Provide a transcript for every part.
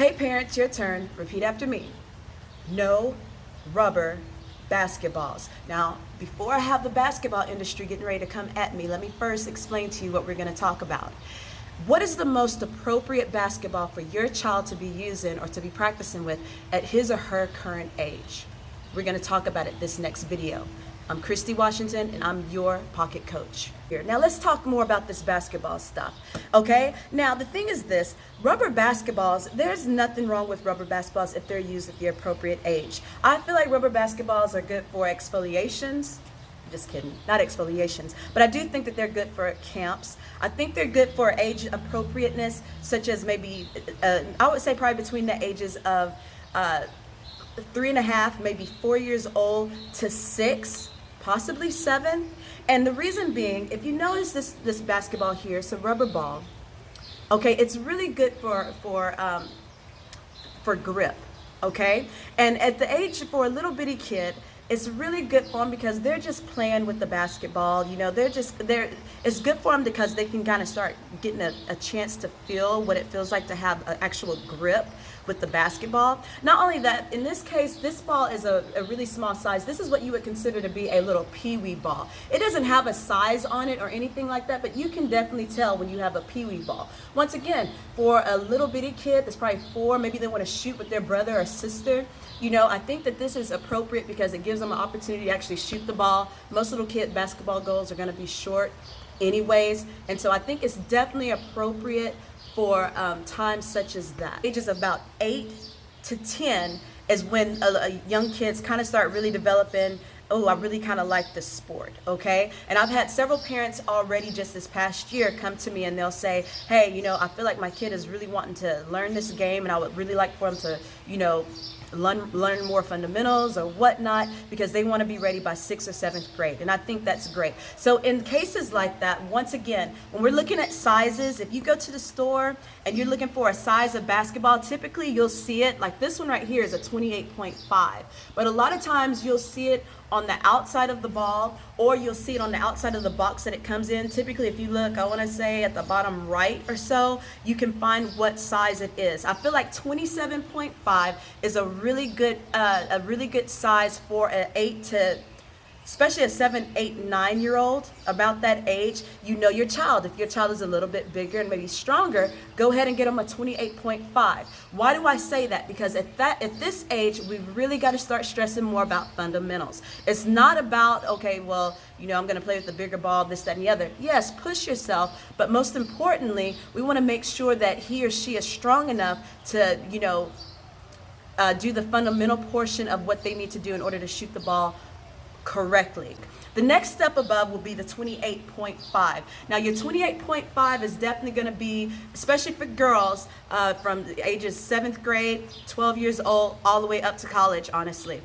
Hey parents, your turn. Repeat after me. No rubber basketballs. Now, before I have the basketball industry getting ready to come at me, let me first explain to you what we're going to talk about. What is the most appropriate basketball for your child to be using or to be practicing with at his or her current age? We're going to talk about it this next video. I'm Christy Washington and I'm your pocket coach. Now let's talk more about this basketball stuff, okay? Now the thing is this, rubber basketballs, there's nothing wrong with rubber basketballs if they're used at the appropriate age. I feel like rubber basketballs are good for exfoliations. Just kidding, not exfoliations, but I do think that they're good for camps. I think they're good for age appropriateness, such as maybe, I would say probably between the ages of 3.5, maybe 4 years old to 6, possibly 7. And the reason being, if you notice this basketball here, it's a rubber ball. Okay, it's really good for grip. Okay, and at the age for a little bitty kid, it's really good for them because they're just playing with the basketball. You know, it's good for them because they can kind of start getting a chance to feel what it feels like to have an actual grip with the basketball. Not only that, in this case, this ball is a really small size. This is what you would consider to be a little pee-wee ball. It doesn't have a size on it or anything like that, but you can definitely tell when you have a pee-wee ball. Once again, for a little bitty kid that's probably 4, maybe they want to shoot with their brother or sister, you know, I think that this is appropriate because it gives them an opportunity to actually shoot the ball. Most little kid basketball goals are going to be short anyways, and so I think it's definitely appropriate for times such as that. Ages about 8 to 10 is when young kids kind of start really developing, oh, I really kind of like this sport, okay? And I've had several parents already just this past year come to me and they'll say, hey, you know, I feel like my kid is really wanting to learn this game and I would really like for him to, you know, learn more fundamentals or whatnot because they want to be ready by 6th or 7th grade. And I think that's great. So in cases like that, once again, when we're looking at sizes, if you go to the store and you're looking for a size of basketball, typically you'll see it, like this one right here is a 28.5. But a lot of times you'll see it on the outside of the ball, or you'll see it on the outside of the box that it comes in. Typically, if you look, I want to say at the bottom right or so, you can find what size it is. I feel like 27.5 is a really good size for an 8 to, especially a 7, 8, 9-year-old, about that age. You know your child. If your child is a little bit bigger and maybe stronger, go ahead and get them a 28.5. Why do I say that? Because at this age, we've really got to start stressing more about fundamentals. It's not about, okay, well, you know, I'm going to play with the bigger ball, this, that, and the other. Yes, push yourself, but most importantly, we want to make sure that he or she is strong enough to, you know, do the fundamental portion of what they need to do in order to shoot the ball correctly. The next step above will be the 28.5. Now your 28.5 is definitely going to be, especially for girls, from the ages 7th grade, 12 years old, all the way up to college, honestly.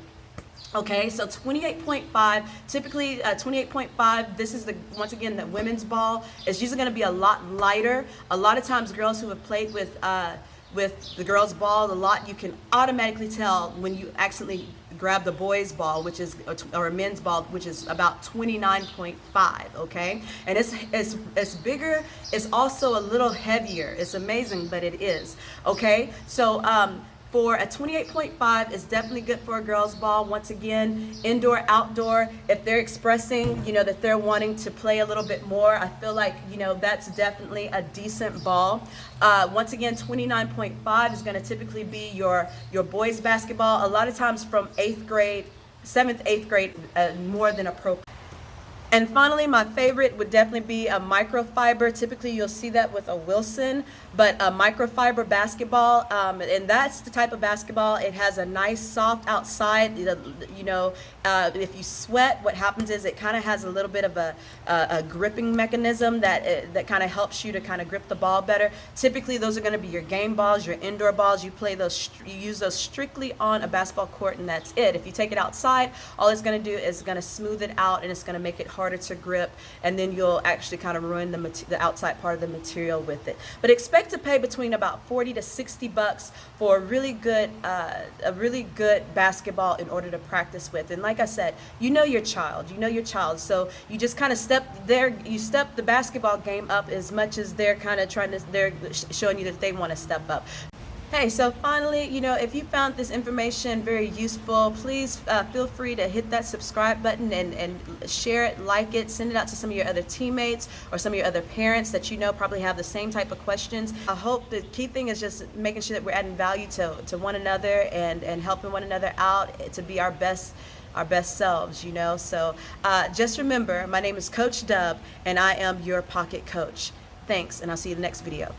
Okay, so 28.5, typically 28.5, this is once again the women's ball. It's usually going to be a lot lighter. A lot of times girls who have played with the girls' ball a lot, you can automatically tell when you accidentally grab the boys' ball, which is, or a men's ball, which is about 29.5, okay? And it's bigger, it's also a little heavier. It's amazing, but it is, okay? So for a 28.5 is definitely good for a girl's ball. Once again, indoor, outdoor, if they're expressing, you know, that they're wanting to play a little bit more, I feel like, you know, that's definitely a decent ball. Once again, 29.5 is going to typically be your boys basketball. A lot of times from 8th grade, 7th, 8th grade, more than appropriate. And finally, my favorite would definitely be a microfiber. Typically, you'll see that with a Wilson, but a microfiber basketball, and that's the type of basketball. It has a nice soft outside. You know, if you sweat, what happens is it kind of has a little bit of a gripping mechanism that kind of helps you to kind of grip the ball better. Typically, those are going to be your game balls, your indoor balls. You play those, you use those strictly on a basketball court, and that's it. If you take it outside, all it's going to do is going to smooth it out, and it's going to make it harder to grip, and then you'll actually kind of ruin the outside part of the material with it. But expect to pay between about 40 to 60 bucks for a really good basketball in order to practice with. And like I said, you know your child, so you just kind of step the basketball game up as much as they're kind of they're showing you that they want to step up. Hey, so finally, if you found this information very useful, please feel free to hit that subscribe button and share it, like it, send it out to some of your other teammates or some of your other parents that probably have the same type of questions. I hope the key thing is just making sure that we're adding value to one another and helping one another out to be our best selves, So just remember, my name is Coach Dub, and I am your pocket coach. Thanks, and I'll see you in the next video.